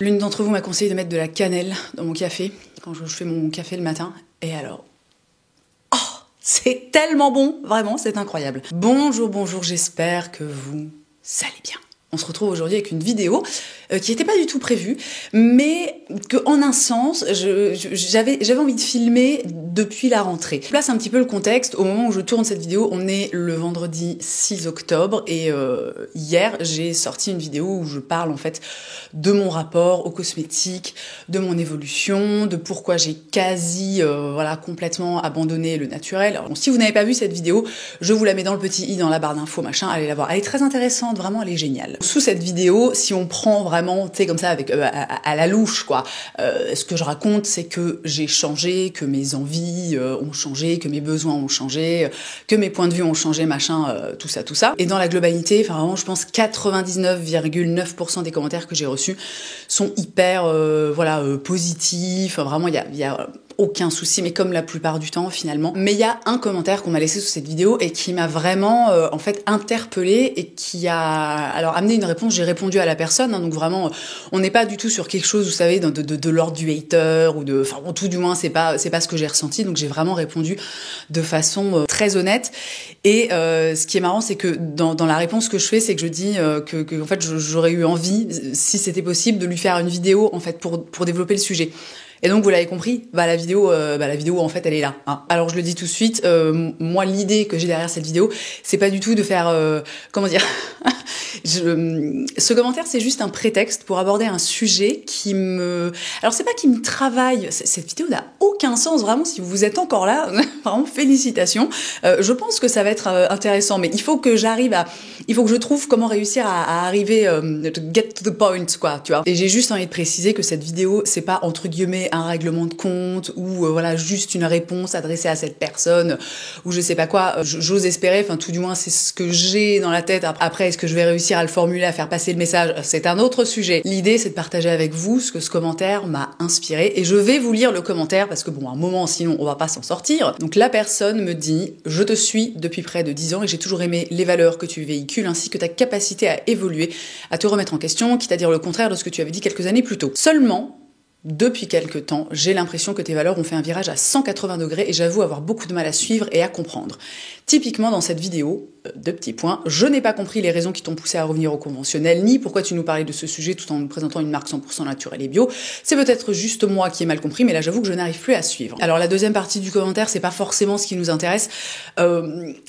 L'une d'entre vous m'a conseillé de mettre de la cannelle dans mon café, quand je fais mon café le matin, et alors... oh, c'est tellement bon, vraiment, c'est incroyable. Bonjour, bonjour, j'espère que vous allez bien. On se retrouve aujourd'hui avec une vidéo qui n'était pas du tout prévue, mais que, en un sens, j'avais envie de filmer depuis la rentrée. Je place un petit peu le contexte. Au moment où je tourne cette vidéo, on est le vendredi 6 octobre et hier, j'ai sorti une vidéo où je parle en fait de mon rapport aux cosmétiques, de mon évolution, de pourquoi j'ai quasi complètement abandonné le naturel. Alors, bon, si vous n'avez pas vu cette vidéo, je vous la mets dans le petit i dans la barre d'infos, machin, allez la voir. Elle est très intéressante, vraiment, elle est géniale. Sous cette vidéo, si on prend vraiment, tu sais, comme ça, avec à la louche, quoi, ce que je raconte, c'est que j'ai changé, que mes envies ont changé, que mes besoins ont changé, que mes points de vue ont changé, machin, tout ça, tout ça. Et dans la globalité, enfin vraiment, je pense 99,9% des commentaires que j'ai reçus sont hyper, positifs. Vraiment, il y a aucun souci, mais comme la plupart du temps finalement. Mais il y a un commentaire qu'on m'a laissé sous cette vidéo et qui m'a vraiment en fait interpellée et qui a alors amené une réponse. J'ai répondu à la personne, hein, donc vraiment on n'est pas du tout sur quelque chose, vous savez, de l'ordre du hater ou de, enfin bon, tout du moins c'est pas ce que j'ai ressenti. Donc j'ai vraiment répondu de façon très honnête. Et ce qui est marrant, c'est que dans la réponse que je fais, c'est que je dis que en fait j'aurais eu envie, si c'était possible, de lui faire une vidéo en fait pour développer le sujet. Et donc vous l'avez compris, la vidéo en fait elle est là. Hein. Alors je le dis tout de suite, moi l'idée que j'ai derrière cette vidéo, c'est pas du tout de faire comment dire. Ce commentaire c'est juste un prétexte pour aborder un sujet qui me... Alors c'est pas qui me travaille, cette vidéo n'a aucun sens vraiment. Si vous êtes encore là, vraiment félicitations. Je pense que ça va être intéressant, mais il faut que je trouve comment réussir à arriver to get to the point, quoi, tu vois. Et j'ai juste envie de préciser que cette vidéo c'est pas entre guillemets un règlement de compte ou juste une réponse adressée à cette personne ou je sais pas quoi. J'ose espérer, enfin tout du moins c'est ce que j'ai dans la tête. Après, est-ce que je vais réussir à le formuler, à faire passer le message, c'est un autre sujet. L'idée c'est de partager avec vous ce que ce commentaire m'a inspiré et je vais vous lire le commentaire parce que bon, à un moment sinon on va pas s'en sortir. Donc la personne me dit: je te suis depuis près de 10 ans et j'ai toujours aimé les valeurs que tu véhicules ainsi que ta capacité à évoluer, à te remettre en question, quitte à dire le contraire de ce que tu avais dit quelques années plus tôt. Seulement, depuis quelque temps, j'ai l'impression que tes valeurs ont fait un virage à 180 degrés et j'avoue avoir beaucoup de mal à suivre et à comprendre. Typiquement dans cette vidéo, deux petits points, je n'ai pas compris les raisons qui t'ont poussé à revenir au conventionnel, ni pourquoi tu nous parlais de ce sujet tout en nous présentant une marque 100% naturelle et bio. C'est peut-être juste moi qui ai mal compris, mais là j'avoue que je n'arrive plus à suivre. Alors la deuxième partie du commentaire, c'est pas forcément ce qui nous intéresse.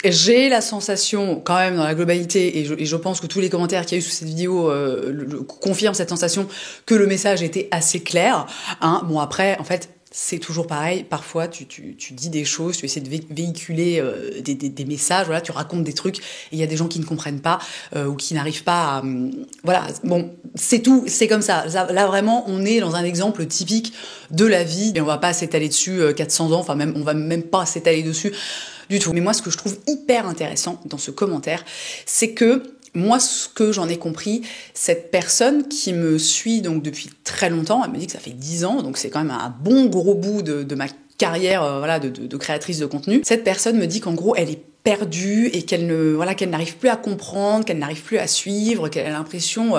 J'ai la sensation, quand même dans la globalité, et je pense que tous les commentaires qu'il y a eu sous cette vidéo confirment cette sensation, que le message était assez clair. Hein. Bon après, en fait, c'est toujours pareil, parfois tu dis des choses, tu essaies de véhiculer des messages, voilà, tu racontes des trucs, et il y a des gens qui ne comprennent pas ou qui n'arrivent pas à... voilà, bon, c'est tout, c'est comme ça. Là vraiment, on est dans un exemple typique de la vie, et on va pas s'étaler dessus 400 ans, enfin même, on va même pas s'étaler dessus du tout. Mais moi, ce que je trouve hyper intéressant dans ce commentaire, c'est que moi, ce que j'en ai compris, cette personne qui me suit donc depuis très longtemps, elle me dit que ça fait 10 ans, donc c'est quand même un bon gros bout de ma carrière de créatrice de contenu. Cette personne me dit qu'en gros, elle est perdue et qu'elle n'arrive plus à comprendre, qu'elle n'arrive plus à suivre, qu'elle a l'impression,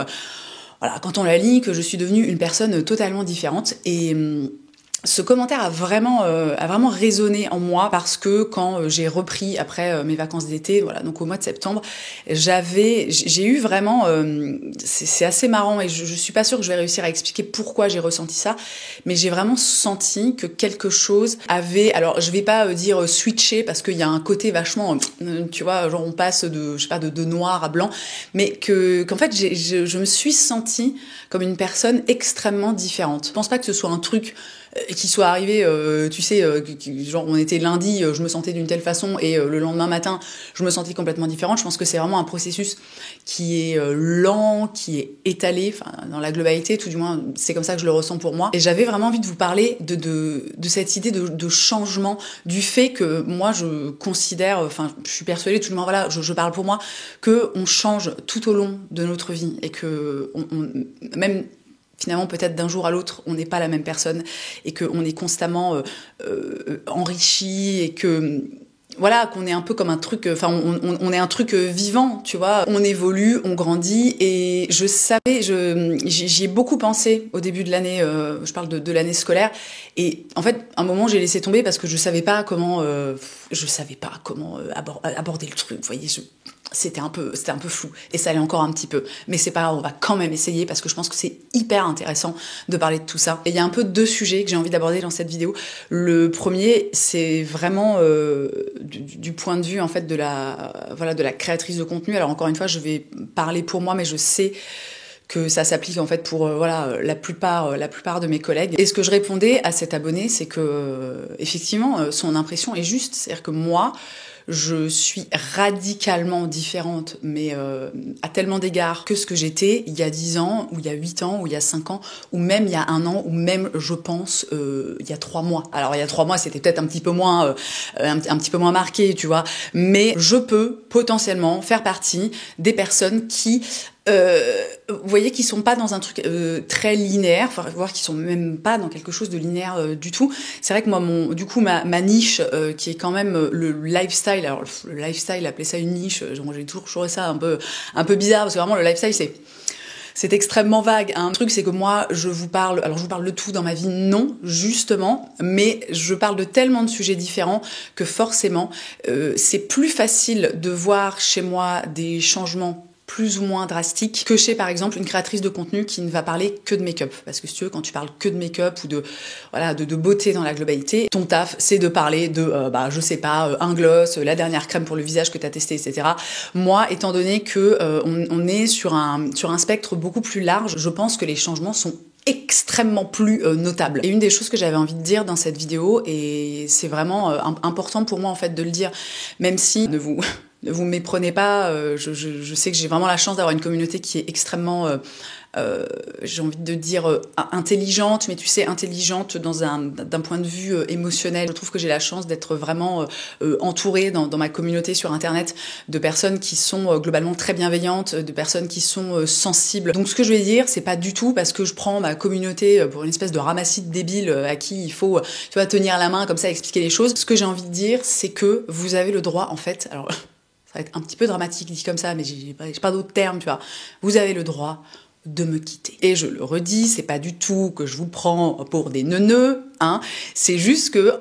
quand on la lit, que je suis devenue une personne totalement différente. Et ce commentaire a vraiment résonné en moi parce que quand j'ai repris après mes vacances d'été, donc au mois de septembre, j'ai eu vraiment, c'est assez marrant et je suis pas sûre que je vais réussir à expliquer pourquoi j'ai ressenti ça, mais j'ai vraiment senti que quelque chose avait, alors je vais pas dire switcher parce qu'il y a un côté vachement, tu vois, genre on passe de noir à blanc, mais qu'en fait je me suis sentie comme une personne extrêmement différente. Je pense pas que ce soit un truc qui soit arrivé, genre on était lundi, je me sentais d'une telle façon et le lendemain matin, je me sentais complètement différente. Je pense que c'est vraiment un processus qui est lent, qui est étalé, enfin dans la globalité, tout du moins c'est comme ça que je le ressens pour moi. Et j'avais vraiment envie de vous parler de cette idée de changement, du fait que moi je considère, enfin je suis persuadée, tout du moins je parle pour moi, que on change tout au long de notre vie et que même finalement, peut-être d'un jour à l'autre, on n'est pas la même personne et qu'on est constamment enrichi et que voilà, qu'on est un peu comme un truc, enfin, on est un truc vivant, tu vois. On évolue, on grandit, et je savais, j'y ai beaucoup pensé au début de l'année, je parle de l'année scolaire, et en fait, à un moment, j'ai laissé tomber parce que je savais pas comment aborder le truc, vous voyez, c'était un peu flou, et ça allait encore un petit peu, mais c'est pas grave, on va quand même essayer parce que je pense que c'est hyper intéressant de parler de tout ça. Et il y a un peu deux sujets que j'ai envie d'aborder dans cette vidéo. Le premier, c'est vraiment du point de vue en fait de la créatrice de contenu. Alors encore une fois, je vais parler pour moi, mais je sais que ça s'applique en fait pour la plupart de mes collègues. Et ce que je répondais à cet abonné, c'est que effectivement son impression est juste, c'est-à-dire que moi je suis radicalement différente, mais à tellement d'égards que ce que j'étais il y a 10 ans, ou il y a 8 ans, ou il y a 5 ans, ou même il y a 1 an, ou même, je pense, il y a 3 mois. Alors, il y a 3 mois, c'était peut-être un petit peu moins marqué, tu vois. Mais je peux potentiellement faire partie des personnes qui vous voyez, qui sont pas dans un truc très linéaire, voire qui sont même pas dans quelque chose de linéaire du tout. C'est vrai que moi, ma niche, qui est quand même le lifestyle. Alors le lifestyle, appeler ça une niche, j'ai toujours trouvé ça un peu bizarre, parce que vraiment le lifestyle, c'est extrêmement vague. Un truc, c'est que moi, je vous parle de tout dans ma vie, non, justement, mais je parle de tellement de sujets différents que forcément, c'est plus facile de voir chez moi des changements plus ou moins drastiques que chez, par exemple, une créatrice de contenu qui ne va parler que de make-up. Parce que si tu veux, quand tu parles que de make-up ou de beauté dans la globalité, ton taf, c'est de parler de, je sais pas, un gloss, la dernière crème pour le visage que tu as testé, etc. Moi, étant donné que on est sur un spectre beaucoup plus large, je pense que les changements sont extrêmement plus notable. Et une des choses que j'avais envie de dire dans cette vidéo, et c'est vraiment important pour moi en fait de le dire, même si ne vous méprenez pas, je sais que j'ai vraiment la chance d'avoir une communauté qui est extrêmement j'ai envie de dire intelligente, mais tu sais, intelligente d'un point de vue émotionnel. Je trouve que j'ai la chance d'être vraiment entourée dans ma communauté sur Internet de personnes qui sont globalement très bienveillantes, de personnes qui sont sensibles. Donc ce que je vais dire, c'est pas du tout parce que je prends ma communauté pour une espèce de ramassis de débiles à qui il faut, tu vois, tenir la main comme ça, expliquer les choses. Ce que j'ai envie de dire, c'est que vous avez le droit, en fait, alors ça va être un petit peu dramatique dit comme ça, mais j'ai pas d'autres termes, tu vois. Vous avez le droit de me quitter. Et je le redis, c'est pas du tout que je vous prends pour des neuneux, hein. C'est juste que,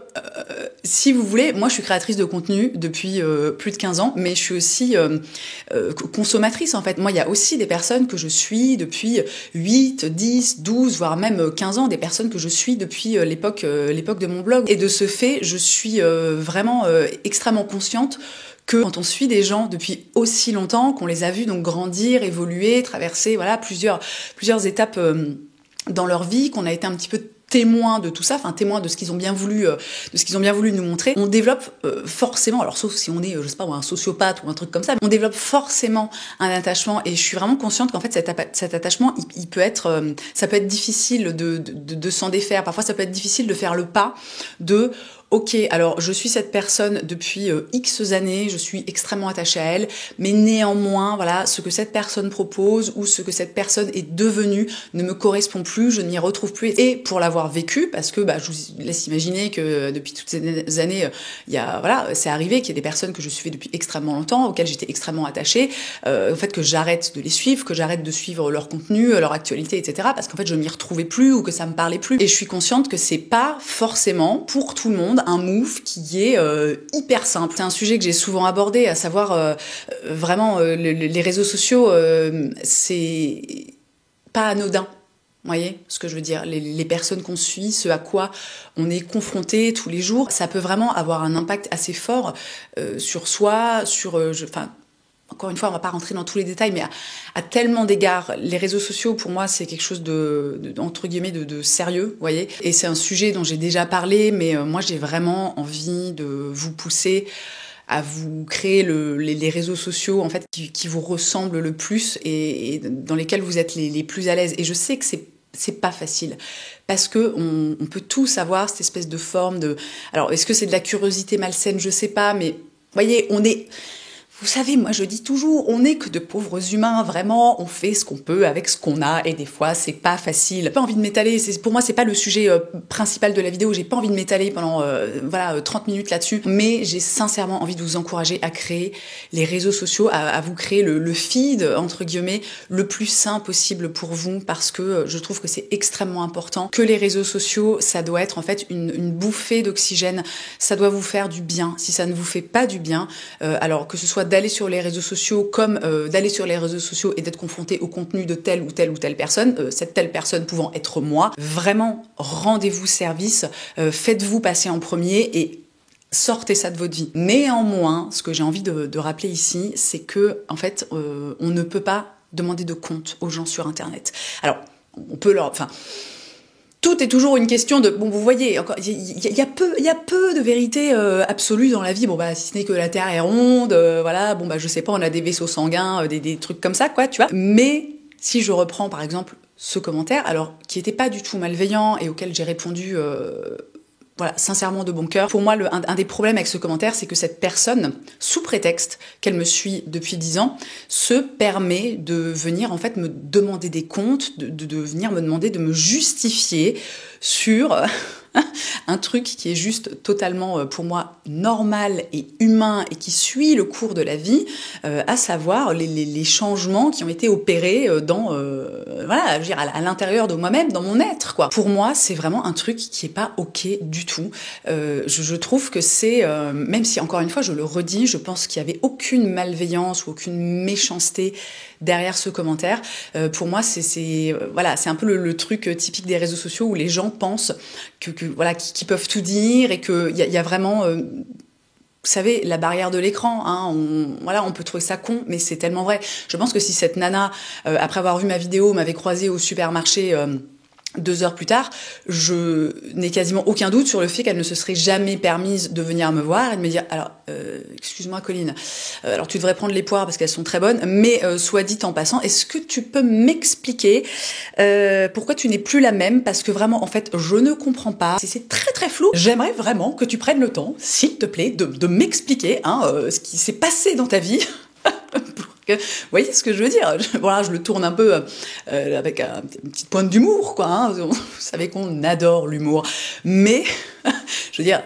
si vous voulez, moi je suis créatrice de contenu depuis plus de 15 ans, mais je suis aussi consommatrice en fait. Moi, il y a aussi des personnes que je suis depuis 8, 10, 12, voire même 15 ans, des personnes que je suis depuis l'époque de mon blog. Et de ce fait, je suis vraiment extrêmement consciente que quand on suit des gens depuis aussi longtemps, qu'on les a vus donc grandir, évoluer, traverser voilà plusieurs étapes dans leur vie, qu'on a été un petit peu témoin de tout ça, enfin témoin de ce qu'ils ont bien voulu nous montrer, on développe forcément, alors sauf si on est je sais pas un sociopathe ou un truc comme ça, on développe forcément un attachement, et je suis vraiment consciente qu'en fait cet attachement il peut être ça peut être difficile de s'en défaire. Parfois ça peut être difficile de faire le pas de ok, alors je suis cette personne depuis X années, je suis extrêmement attachée à elle, mais néanmoins, voilà, ce que cette personne propose ou ce que cette personne est devenue ne me correspond plus, je ne m'y retrouve plus. Et pour l'avoir vécu, parce que je vous laisse imaginer que depuis toutes ces années, c'est arrivé qu'il y a des personnes que je suivais depuis extrêmement longtemps, auxquelles j'étais extrêmement attachée, au fait que j'arrête de les suivre, que j'arrête de suivre leur contenu, leur actualité, etc. parce qu'en fait je m'y retrouvais plus ou que ça me parlait plus. Et je suis consciente que c'est pas forcément pour tout le monde un move qui est hyper simple. C'est un sujet que j'ai souvent abordé, à savoir vraiment les réseaux sociaux, c'est pas anodin. Vous voyez ce que je veux dire, les personnes qu'on suit, ce à quoi on est confronté tous les jours, ça peut vraiment avoir un impact assez fort sur soi, encore une fois, on va pas rentrer dans tous les détails, mais à tellement d'égards, les réseaux sociaux, pour moi, c'est quelque chose entre guillemets, de sérieux, vous voyez. Et c'est un sujet dont j'ai déjà parlé, mais moi, j'ai vraiment envie de vous pousser à vous créer les réseaux sociaux, en fait, qui vous ressemblent le plus et dans lesquels vous êtes les plus à l'aise. Et je sais que c'est pas facile, parce que on peut tous avoir cette espèce de forme de... Alors, est-ce que c'est de la curiosité malsaine? Je sais pas, mais, vous voyez, Vous savez, moi je dis toujours, on n'est que de pauvres humains, vraiment, on fait ce qu'on peut avec ce qu'on a, et des fois c'est pas facile. J'ai pas envie de m'étaler, pour moi c'est pas le sujet principal de la vidéo, j'ai pas envie de m'étaler pendant 30 minutes là-dessus, mais j'ai sincèrement envie de vous encourager à créer les réseaux sociaux, à vous créer le feed, entre guillemets, le plus sain possible pour vous, parce que je trouve que c'est extrêmement important, que les réseaux sociaux, ça doit être en fait une bouffée d'oxygène, ça doit vous faire du bien. Si ça ne vous fait pas du bien, alors que ce soit d'aller sur les réseaux sociaux comme d'aller sur les réseaux sociaux et d'être confronté au contenu de telle ou telle personne, cette telle personne pouvant être moi, vraiment rendez-vous service, faites-vous passer en premier et sortez ça de votre vie. Néanmoins, ce que j'ai envie de rappeler ici, c'est que en fait, on ne peut pas demander de compte aux gens sur Internet. Alors, on peut tout est toujours une question de... Bon, vous voyez, il y a peu de vérité absolue dans la vie. Bon, si ce n'est que la Terre est ronde, voilà, je sais pas, on a des vaisseaux sanguins, des trucs comme ça, quoi, tu vois. Mais si je reprends, par exemple, ce commentaire, alors, qui était pas du tout malveillant et auquel j'ai répondu... sincèrement de bon cœur. Pour moi, un des problèmes avec ce commentaire, c'est que cette personne, sous prétexte qu'elle me suit depuis 10 ans, se permet de venir en fait me demander des comptes, de venir me demander de me justifier sur un truc qui est juste totalement, pour moi, normal et humain et qui suit le cours de la vie, à savoir les changements qui ont été opérés dans, je veux dire, à l'intérieur de moi-même, dans mon être, quoi. Pour moi, c'est vraiment un truc qui est pas ok du tout. Je trouve que c'est, même si encore une fois, je le redis, je pense qu'il y avait aucune malveillance ou aucune méchanceté derrière ce commentaire. Pour moi, c'est un peu le truc typique des réseaux sociaux où les gens pensent qu'ils peuvent tout dire et qu'il y a vraiment... vous savez, la barrière de l'écran, hein, on peut trouver ça con, mais c'est tellement vrai. Je pense que si cette nana, après avoir vu ma vidéo, m'avait croisée au supermarché 2 heures plus tard, je n'ai quasiment aucun doute sur le fait qu'elle ne se serait jamais permise de venir me voir et de me dire « Alors, excuse-moi Colline, alors tu devrais prendre les poires parce qu'elles sont très bonnes, mais soit dit en passant, est-ce que tu peux m'expliquer pourquoi tu n'es plus la même? Parce que vraiment, en fait, je ne comprends pas. C'est très très flou. J'aimerais vraiment que tu prennes le temps, s'il te plaît, de m'expliquer ce qui s'est passé dans ta vie. » Vous voyez ce que je veux dire? Je le tourne un peu avec une petite pointe d'humour, quoi. Hein. Vous savez qu'on adore l'humour. Mais, je veux dire,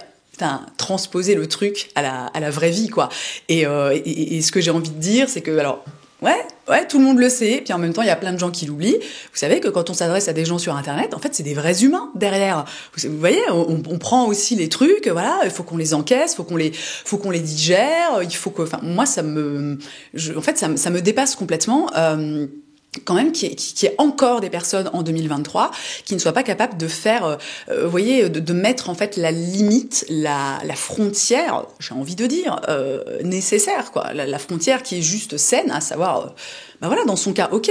transposer le truc à la vraie vie, quoi. Et ce que j'ai envie de dire, c'est que, alors... Ouais, tout le monde le sait, puis en même temps, il y a plein de gens qui l'oublient. Vous savez que quand on s'adresse à des gens sur Internet, en fait, c'est des vrais humains derrière. Vous voyez, on prend aussi les trucs, voilà, il faut qu'on les encaisse, faut qu'on les digère, il faut que... Enfin, moi, ça me dépasse complètement... quand même qu'il y ait encore des personnes en 2023 qui ne soient pas capables de faire, vous voyez, de mettre en fait la limite, la frontière, j'ai envie de dire, nécessaire, quoi, la frontière qui est juste saine, à savoir, dans son cas, ok,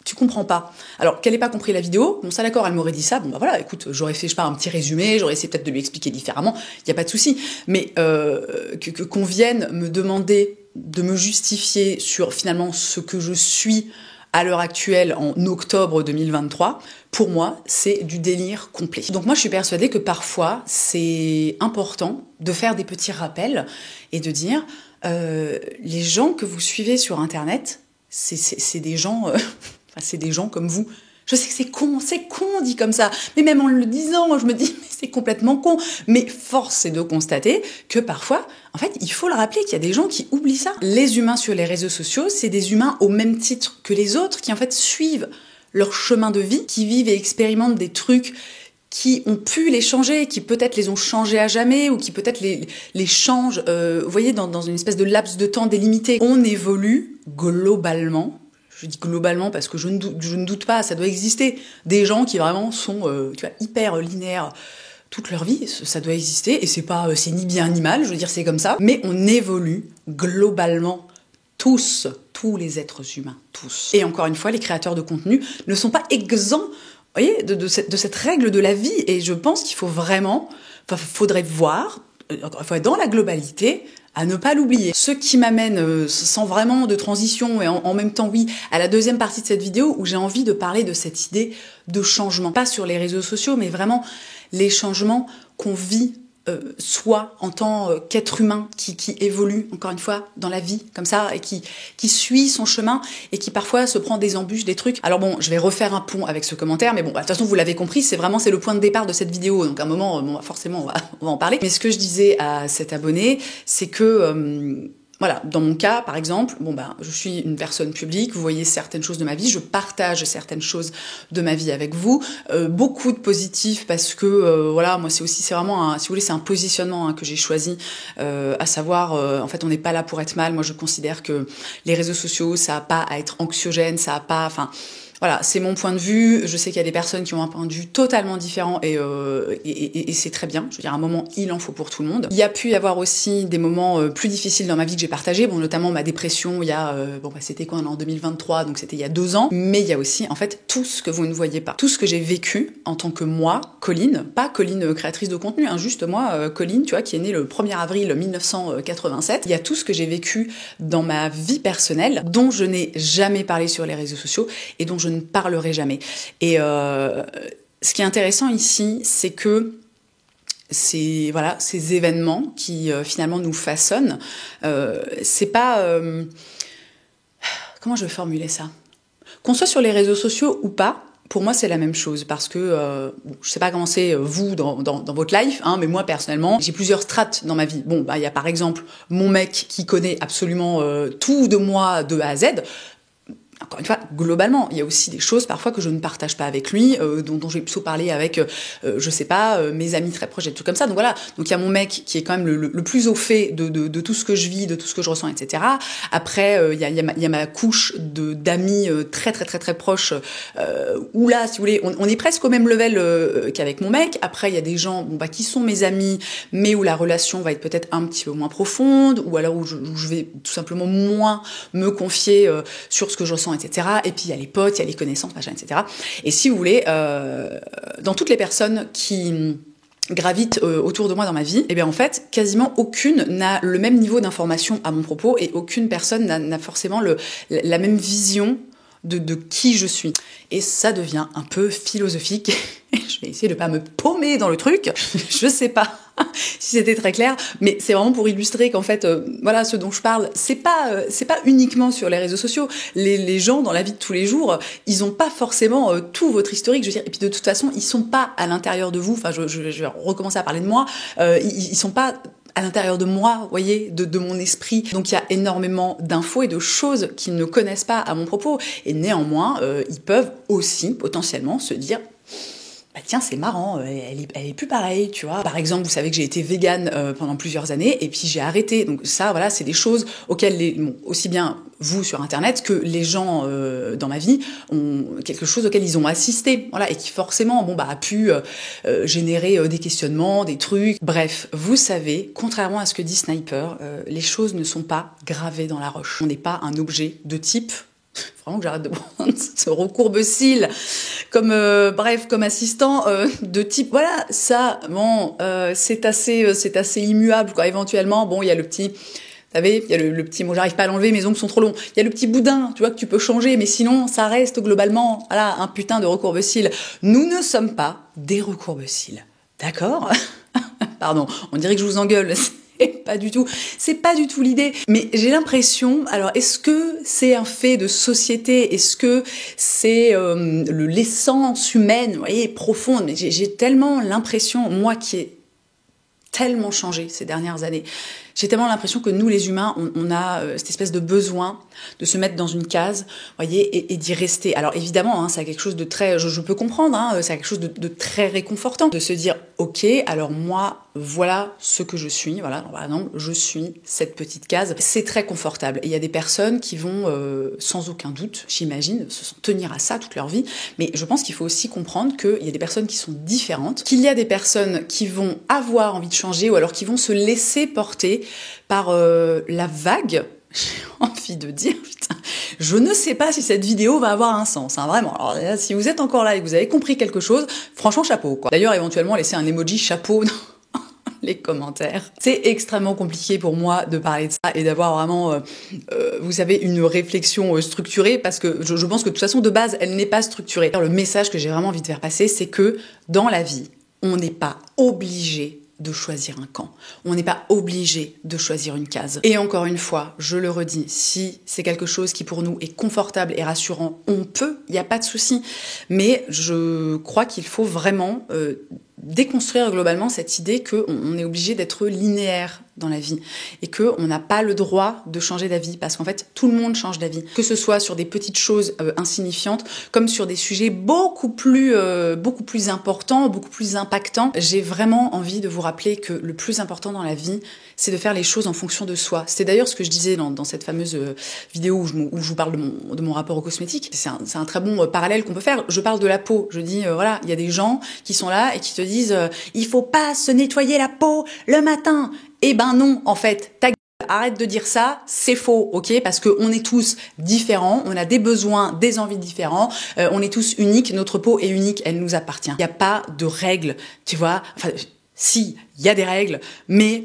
tu comprends pas. Alors, qu'elle ait pas compris la vidéo, bon, ça d'accord, elle m'aurait dit ça, écoute, j'aurais fait, un petit résumé, j'aurais essayé peut-être de lui expliquer différemment, il y a pas de souci, mais qu'on vienne me demander de me justifier sur finalement ce que je suis à l'heure actuelle, en octobre 2023, pour moi, c'est du délire complet. Donc moi, je suis persuadée que parfois, c'est important de faire des petits rappels et de dire, les gens que vous suivez sur Internet, c'est des gens, c'est des gens comme vous. Je sais que c'est con dit comme ça, mais même en le disant, je me dis, mais c'est complètement con. Mais force est de constater que parfois, en fait, il faut le rappeler qu'il y a des gens qui oublient ça. Les humains sur les réseaux sociaux, c'est des humains au même titre que les autres, qui en fait suivent leur chemin de vie, qui vivent et expérimentent des trucs qui ont pu les changer, qui peut-être les ont changés à jamais, ou qui peut-être les changent, vous voyez, dans une espèce de laps de temps délimité. On évolue globalement. Je dis globalement parce que je ne doute pas, ça doit exister. Des gens qui vraiment sont hyper linéaires toute leur vie, ça doit exister, et c'est ni bien ni mal, je veux dire, c'est comme ça. Mais on évolue globalement tous les êtres humains, tous. Et encore une fois, les créateurs de contenu ne sont pas exempts, vous voyez, de cette règle de la vie. Et je pense qu'il faut vraiment, faudrait voir, encore une fois, dans la globalité, à ne pas l'oublier. Ce qui m'amène, sans vraiment de transition, et en même temps, oui, à la deuxième partie de cette vidéo, où j'ai envie de parler de cette idée de changement. Pas sur les réseaux sociaux, mais vraiment les changements qu'on vit soi en tant qu'être humain qui évolue, encore une fois, dans la vie, comme ça, et qui suit son chemin, et qui parfois se prend des embûches, des trucs. Alors bon, je vais refaire un pont avec ce commentaire, mais bon, de toute façon, vous l'avez compris, c'est le point de départ de cette vidéo, donc à un moment, bon, forcément, on va en parler. Mais ce que je disais à cet abonné, c'est que... Voilà, dans mon cas, par exemple, je suis une personne publique, vous voyez certaines choses de ma vie, je partage certaines choses de ma vie avec vous, beaucoup de positifs parce que, voilà, moi c'est vraiment, si vous voulez, c'est un positionnement que j'ai choisi, à savoir, en fait, on n'est pas là pour être mal. Moi, je considère que les réseaux sociaux, ça a pas à être anxiogène, ça a pas, enfin... Voilà, c'est mon point de vue. Je sais qu'il y a des personnes qui ont un point de vue totalement différent et c'est très bien. Je veux dire, à un moment, il en faut pour tout le monde. Il y a pu y avoir aussi des moments plus difficiles dans ma vie que j'ai partagés. Bon, notamment ma dépression. Il y a, c'était quoi, en 2023, donc c'était il y a 2 ans. Mais il y a aussi, en fait, tout ce que vous ne voyez pas, tout ce que j'ai vécu en tant que moi, Colline, pas Colline créatrice de contenu, juste moi, Colline, tu vois, qui est née le 1er avril 1987. Il y a tout ce que j'ai vécu dans ma vie personnelle, dont je n'ai jamais parlé sur les réseaux sociaux et dont je ne parlerai jamais. Et ce qui est intéressant ici, c'est que ces événements qui finalement nous façonnent, c'est pas... comment je vais formuler ça ? Qu'on soit sur les réseaux sociaux ou pas, pour moi, c'est la même chose parce que je sais pas comment c'est vous dans votre life, mais moi personnellement, j'ai plusieurs strates dans ma vie. Bon, il y a par exemple mon mec qui connaît absolument tout de moi de A à Z. Encore une fois, globalement, il y a aussi des choses parfois que je ne partage pas avec lui, dont j'ai plutôt parlé avec, je sais pas, mes amis très proches, des trucs comme ça. Donc voilà, donc il y a mon mec qui est quand même le plus au fait de tout ce que je vis, de tout ce que je ressens, etc. Après, il y a ma couche d'amis très très très très proches, où là, si vous voulez, on est presque au même level qu'avec mon mec. Après, il y a des gens qui sont mes amis, mais où la relation va être peut-être un petit peu moins profonde, ou alors où je vais tout simplement moins me confier sur ce que je ressens, etc. Et puis il y a les potes, il y a les connaissances, machin, etc. Et si vous voulez, dans toutes les personnes qui gravitent autour de moi dans ma vie, et bien en fait, quasiment aucune n'a le même niveau d'information à mon propos et aucune personne n'a forcément la même vision de qui je suis. Et ça devient un peu philosophique. Je vais essayer de pas me paumer dans le truc. Je sais pas si c'était très clair, mais c'est vraiment pour illustrer qu'en fait, voilà, ce dont je parle, c'est pas uniquement sur les réseaux sociaux. Les gens dans la vie de tous les jours, ils ont pas forcément tout votre historique. Je veux dire, et puis de toute façon, ils sont pas à l'intérieur de vous. Enfin, je vais recommencer à parler de moi. Ils sont pas à l'intérieur de moi, vous voyez, de mon esprit. Donc il y a énormément d'infos et de choses qu'ils ne connaissent pas à mon propos. Et néanmoins, ils peuvent aussi potentiellement se dire... tiens, c'est marrant, elle est plus pareille, tu vois. Par exemple, vous savez que j'ai été végane pendant plusieurs années et puis j'ai arrêté. Donc ça, voilà, c'est des choses auxquelles aussi bien vous sur Internet que les gens dans ma vie ont quelque chose auquel ils ont assisté, voilà, et qui forcément, a pu générer des questionnements, des trucs. Bref, vous savez, contrairement à ce que dit Sniper, les choses ne sont pas gravées dans la roche. On n'est pas un objet de type. Vraiment que j'arrête de prendre ce recourbe-cils comme assistant de type, voilà, ça, bon, c'est assez immuable, quoi. Éventuellement, bon, il y a le petit, vous savez, il y a le petit mot, j'arrive pas à l'enlever, mes ongles sont trop longs. Il y a le petit boudin, tu vois, que tu peux changer, mais sinon, ça reste globalement, voilà, un putain de recourbe-cils. Nous ne sommes pas des recourbe-cils. D'accord? Pardon, on dirait que je vous engueule. C'est pas du tout l'idée. Mais j'ai l'impression, alors est-ce que c'est un fait de société? Est-ce que c'est l'essence humaine, vous voyez, profonde? Mais j'ai tellement l'impression, moi qui ai tellement changé ces dernières années, j'ai tellement l'impression que nous, les humains, on a cette espèce de besoin de se mettre dans une case, voyez, et d'y rester. Alors évidemment, c'est quelque chose de très, je peux comprendre, c'est quelque chose de très réconfortant, de se dire, ok, alors moi, voilà ce que je suis, voilà, par exemple, je suis cette petite case. C'est très confortable. Et il y a des personnes qui vont, sans aucun doute, j'imagine, se tenir à ça toute leur vie. Mais je pense qu'il faut aussi comprendre qu'il y a des personnes qui sont différentes, qu'il y a des personnes qui vont avoir envie de changer ou alors qui vont se laisser porter par la vague, j'ai envie de dire, putain, je ne sais pas si cette vidéo va avoir un sens, vraiment. Alors là, si vous êtes encore là et que vous avez compris quelque chose, franchement, chapeau, quoi. D'ailleurs, éventuellement, laissez un emoji chapeau dans les commentaires. C'est extrêmement compliqué pour moi de parler de ça et d'avoir vraiment, vous savez, une réflexion structurée, parce que je pense que de toute façon, de base, elle n'est pas structurée. Alors, le message que j'ai vraiment envie de faire passer, c'est que dans la vie, on n'est pas obligé de choisir un camp. On n'est pas obligé de choisir une case. Et encore une fois, je le redis, si c'est quelque chose qui pour nous est confortable et rassurant, on peut, il n'y a pas de souci. Mais je crois qu'il faut vraiment déconstruire globalement cette idée qu'on est obligé d'être linéaire dans la vie et qu'on n'a pas le droit de changer d'avis parce qu'en fait tout le monde change d'avis, que ce soit sur des petites choses insignifiantes comme sur des sujets beaucoup plus importants, beaucoup plus impactants. J'ai vraiment envie de vous rappeler que le plus important dans la vie, c'est de faire les choses en fonction de soi. C'était d'ailleurs ce que je disais dans cette fameuse vidéo où je vous parle de mon rapport aux cosmétiques. C'est un très bon parallèle qu'on peut faire. Je parle de la peau. Je dis, voilà, il y a des gens qui sont là et qui te disent il faut pas se nettoyer la peau le matin. Eh ben non, en fait, ta gueule, arrête de dire ça, c'est faux, ok? Parce qu'on est tous différents, on a des besoins, des envies différents, on est tous uniques, notre peau est unique, elle nous appartient. Il n'y a pas de règles, tu vois? Enfin, si, il y a des règles, mais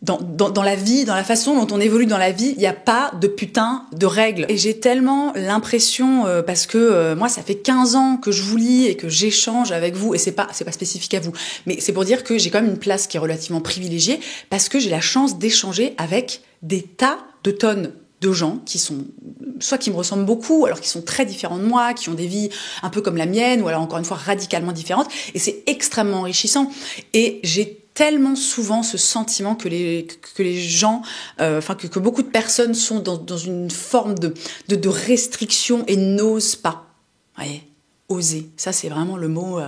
dans la vie, dans la façon dont on évolue dans la vie, il n'y a pas de putain de règles. Et j'ai tellement l'impression, parce que moi, ça fait 15 ans que je vous lis et que j'échange avec vous, et c'est pas spécifique à vous, mais c'est pour dire que j'ai quand même une place qui est relativement privilégiée, parce que j'ai la chance d'échanger avec des tas de tonnes de gens qui sont, soit qui me ressemblent beaucoup, alors qui sont très différents de moi, qui ont des vies un peu comme la mienne, ou alors encore une fois radicalement différentes, et c'est extrêmement enrichissant. Et j'ai tellement souvent ce sentiment que les gens, que beaucoup de personnes sont dans une forme de restriction et n'osent pas. Vous voyez, oser. Ça, c'est vraiment le mot.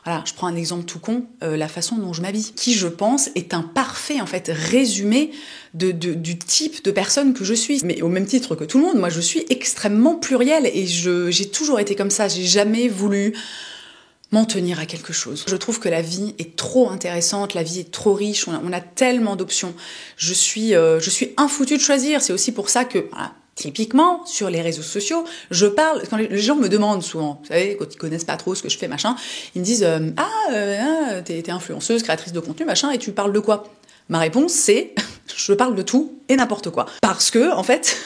Voilà, je prends un exemple tout con, la façon dont je m'habille, qui, je pense, est un parfait en fait résumé du type de personne que je suis. Mais au même titre que tout le monde, moi, je suis extrêmement plurielle et j'ai toujours été comme ça. J'ai jamais voulu m'en tenir à quelque chose. Je trouve que la vie est trop intéressante, la vie est trop riche, on a tellement d'options. Je suis infoutue de choisir. C'est aussi pour ça que, voilà, typiquement, sur les réseaux sociaux, je parle, quand les gens me demandent souvent, vous savez, quand ils connaissent pas trop ce que je fais, machin, ils me disent t'es influenceuse, créatrice de contenu, machin, et tu parles de quoi? Ma réponse, c'est je parle de tout et n'importe quoi. Parce que, en fait,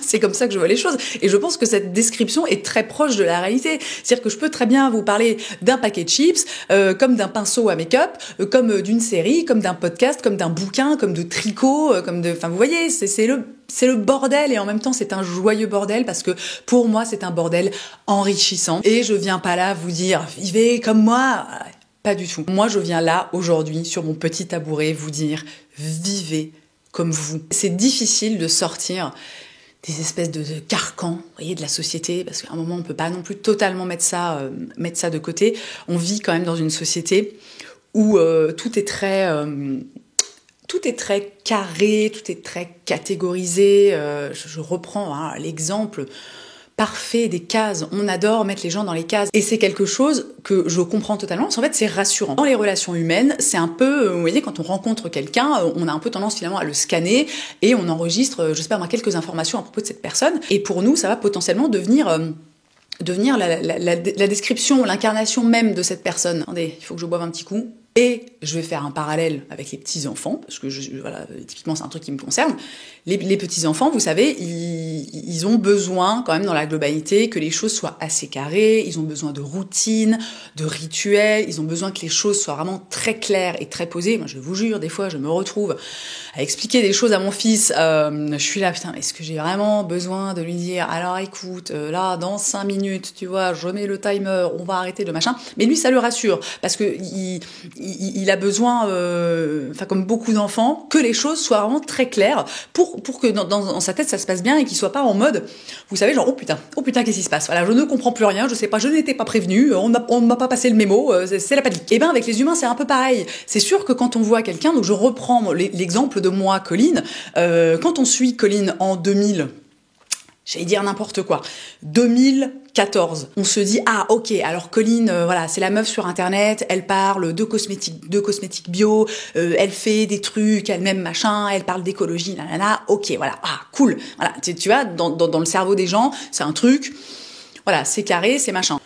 c'est comme ça que je vois les choses. Et je pense que cette description est très proche de la réalité. C'est-à-dire que je peux très bien vous parler d'un paquet de chips, comme d'un pinceau à make-up, comme d'une série, comme d'un podcast, comme d'un bouquin, comme de tricot, enfin, vous voyez, c'est le bordel et en même temps c'est un joyeux bordel parce que pour moi c'est un bordel enrichissant. Et je viens pas là vous dire vivez comme moi. Pas du tout. Moi, je viens là, aujourd'hui, sur mon petit tabouret, vous dire « Vivez comme vous ». C'est difficile de sortir des espèces de carcans, vous voyez, de la société, parce qu'à un moment, on peut pas non plus totalement mettre ça de côté. On vit quand même dans une société où tout est très carré, tout est très catégorisé. Je reprends l'exemple parfait des cases. On adore mettre les gens dans les cases. Et c'est quelque chose que je comprends totalement, parce qu'en fait, c'est rassurant. Dans les relations humaines, c'est un peu, vous voyez, quand on rencontre quelqu'un, on a un peu tendance finalement à le scanner et on enregistre, je sais pas moi, quelques informations à propos de cette personne. Et pour nous, ça va potentiellement devenir la description, l'incarnation même de cette personne. Attendez, il faut que je boive un petit coup. Et je vais faire un parallèle avec les petits-enfants, parce que voilà, typiquement c'est un truc qui me concerne. Les petits-enfants, vous savez, ils ont besoin quand même dans la globalité que les choses soient assez carrées, ils ont besoin de routine, de rituels, ils ont besoin que les choses soient vraiment très claires et très posées. Moi je vous jure, des fois je me retrouve à expliquer des choses à mon fils, je suis là, putain, est-ce que j'ai vraiment besoin de lui dire, alors écoute, là dans 5 minutes, tu vois, je mets le timer, on va arrêter de machin, mais lui ça le rassure, parce que il a besoin, comme beaucoup d'enfants, que les choses soient vraiment très claires pour que dans sa tête ça se passe bien et qu'il soit pas en mode, vous savez, genre oh putain, qu'est-ce qui se passe? Voilà, je ne comprends plus rien, je sais pas, je n'étais pas prévenu, on ne m'a pas passé le mémo, c'est la panique. Et ben avec les humains c'est un peu pareil. C'est sûr que quand on voit quelqu'un, donc je reprends l'exemple de moi, Colline, quand on suit Colline en 2000. J'allais dire n'importe quoi. 2014. On se dit, ah, ok, alors Colline, voilà, c'est la meuf sur Internet, elle parle de cosmétiques bio, elle fait des trucs elle-même, machin, elle parle d'écologie, nanana, ok, voilà, ah, cool. Voilà, tu vois, dans le cerveau des gens, c'est un truc, voilà, c'est carré, c'est machin.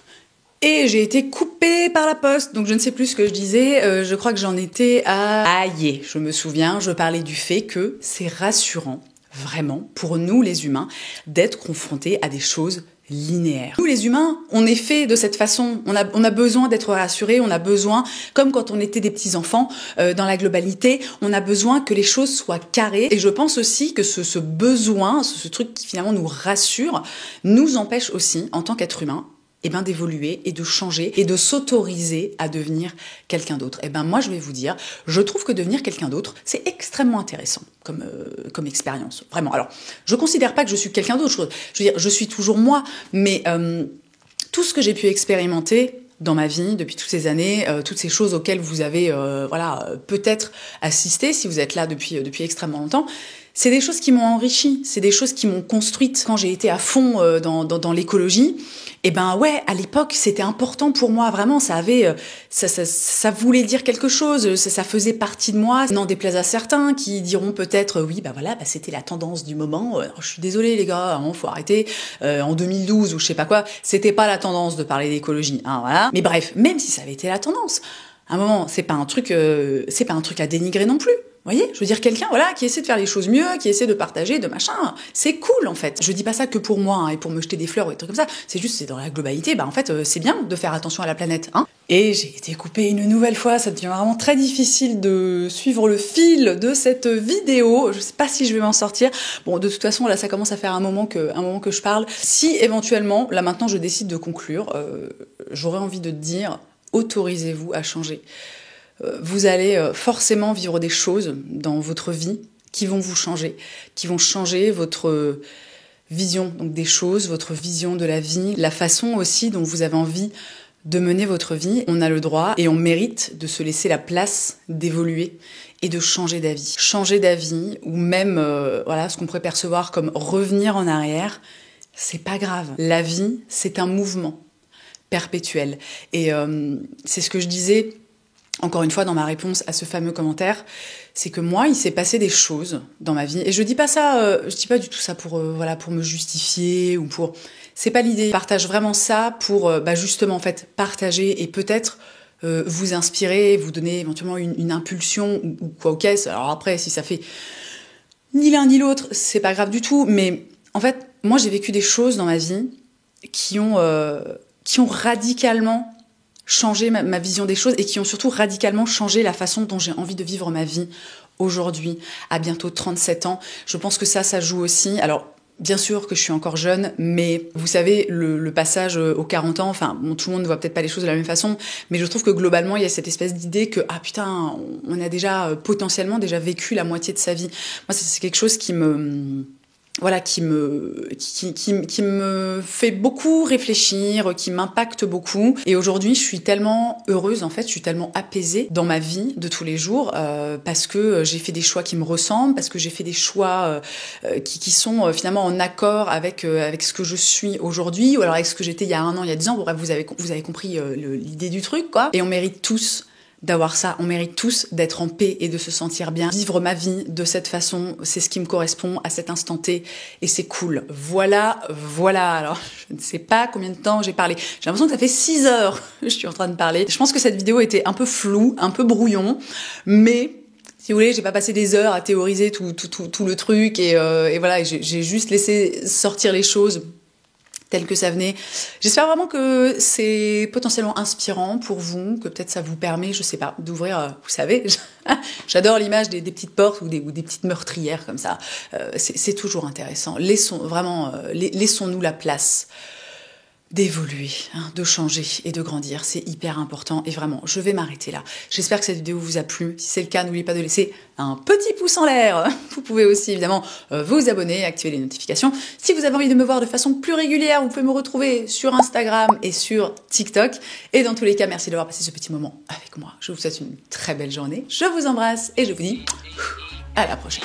Et j'ai été coupée par la poste, donc je ne sais plus ce que je disais, je crois que j'en étais à... Aïe, je me souviens, je parlais du fait que c'est rassurant, vraiment, pour nous les humains, d'être confrontés à des choses linéaire. Nous les humains, on est fait de cette façon, on a besoin d'être rassurés, on a besoin, comme quand on était des petits enfants, dans la globalité, on a besoin que les choses soient carrées, et je pense aussi que ce besoin, ce truc qui finalement nous rassure, nous empêche aussi, en tant qu'être humain, d'évoluer et de changer et de s'autoriser à devenir quelqu'un d'autre. Moi, je vais vous dire, je trouve que devenir quelqu'un d'autre, c'est extrêmement intéressant comme expérience. Vraiment. Alors, je considère pas que je suis quelqu'un d'autre. Je veux dire, je suis toujours moi, mais tout ce que j'ai pu expérimenter dans ma vie depuis toutes ces années, toutes ces choses auxquelles vous avez peut-être assisté si vous êtes là depuis extrêmement longtemps, c'est des choses qui m'ont enrichi, c'est des choses qui m'ont construite. Quand j'ai été à fond dans l'écologie, à l'époque, c'était important pour moi, vraiment, ça voulait dire quelque chose, ça faisait partie de moi. N'en déplaise à certains qui diront peut-être, oui, c'était la tendance du moment. Je suis désolée, les gars, faut arrêter. En 2012 ou je sais pas quoi, c'était pas la tendance de parler d'écologie, voilà. Mais bref, même si ça avait été la tendance, à un moment, c'est pas un truc à dénigrer non plus. Vous voyez, je veux dire, quelqu'un, qui essaie de faire les choses mieux, qui essaie de partager, de machin, c'est cool, en fait. Je dis pas ça que pour moi, et pour me jeter des fleurs ou des trucs comme ça. C'est dans la globalité, c'est bien de faire attention à la planète, Et j'ai été coupée une nouvelle fois, ça devient vraiment très difficile de suivre le fil de cette vidéo. Je sais pas si je vais m'en sortir. Bon, de toute façon, là, ça commence à faire un moment que je parle. Si, éventuellement, là, maintenant, je décide de conclure, j'aurais envie de te dire, autorisez-vous à changer. Vous allez forcément vivre des choses dans votre vie qui vont vous changer, qui vont changer votre vision donc des choses, votre vision de la vie, la façon aussi dont vous avez envie de mener votre vie. On a le droit et on mérite de se laisser la place d'évoluer et de changer d'avis. Changer d'avis ou même ce qu'on pourrait percevoir comme revenir en arrière, c'est pas grave. La vie, c'est un mouvement perpétuel. Et c'est ce que je disais encore une fois, dans ma réponse à ce fameux commentaire, c'est que moi, il s'est passé des choses dans ma vie. Et je dis pas du tout ça pour me justifier ou pour... C'est pas l'idée. Je partage vraiment ça pour, justement, en fait, partager et peut-être vous inspirer, vous donner éventuellement une impulsion ou quoi, ok. Alors après, si ça fait ni l'un ni l'autre, c'est pas grave du tout. Mais en fait, moi, j'ai vécu des choses dans ma vie qui ont radicalement changer ma vision des choses et qui ont surtout radicalement changé la façon dont j'ai envie de vivre ma vie aujourd'hui, à bientôt 37 ans. Je pense que ça joue aussi. Alors, bien sûr que je suis encore jeune, mais vous savez, le passage aux 40 ans, tout le monde ne voit peut-être pas les choses de la même façon, mais je trouve que globalement, il y a cette espèce d'idée que, on a déjà potentiellement vécu la moitié de sa vie. Moi, c'est quelque chose qui me fait beaucoup réfléchir, qui m'impacte beaucoup. Et aujourd'hui, je suis tellement heureuse, en fait, je suis tellement apaisée dans ma vie de tous les jours, parce que j'ai fait des choix qui me ressemblent, parce que j'ai fait des choix qui sont finalement en accord avec ce que je suis aujourd'hui, ou alors avec ce que j'étais il y a 1 an, il y a 10 ans. Bref, vous avez compris l'idée du truc, quoi. Et on mérite tous d'avoir ça, on mérite tous d'être en paix et de se sentir bien. Vivre ma vie de cette façon, c'est ce qui me correspond à cet instant T et c'est cool. Voilà. Alors, je ne sais pas combien de temps j'ai parlé. J'ai l'impression que ça fait 6 heures que je suis en train de parler. Je pense que cette vidéo était un peu floue, un peu brouillon, mais si vous voulez, j'ai pas passé des heures à théoriser tout le truc et j'ai juste laissé sortir les choses tel que ça venait. J'espère vraiment que c'est potentiellement inspirant pour vous, que peut-être ça vous permet, je sais pas, d'ouvrir, vous savez, j'adore l'image des petites portes ou des petites meurtrières comme ça. C'est toujours intéressant. Laissons-nous la place d'évoluer, de changer et de grandir. C'est hyper important et vraiment, je vais m'arrêter là. J'espère que cette vidéo vous a plu. Si c'est le cas, n'oubliez pas de laisser un petit pouce en l'air. Vous pouvez aussi évidemment vous abonner, activer les notifications. Si vous avez envie de me voir de façon plus régulière, vous pouvez me retrouver sur Instagram et sur TikTok. Et dans tous les cas, merci d'avoir passé ce petit moment avec moi. Je vous souhaite une très belle journée. Je vous embrasse et je vous dis à la prochaine.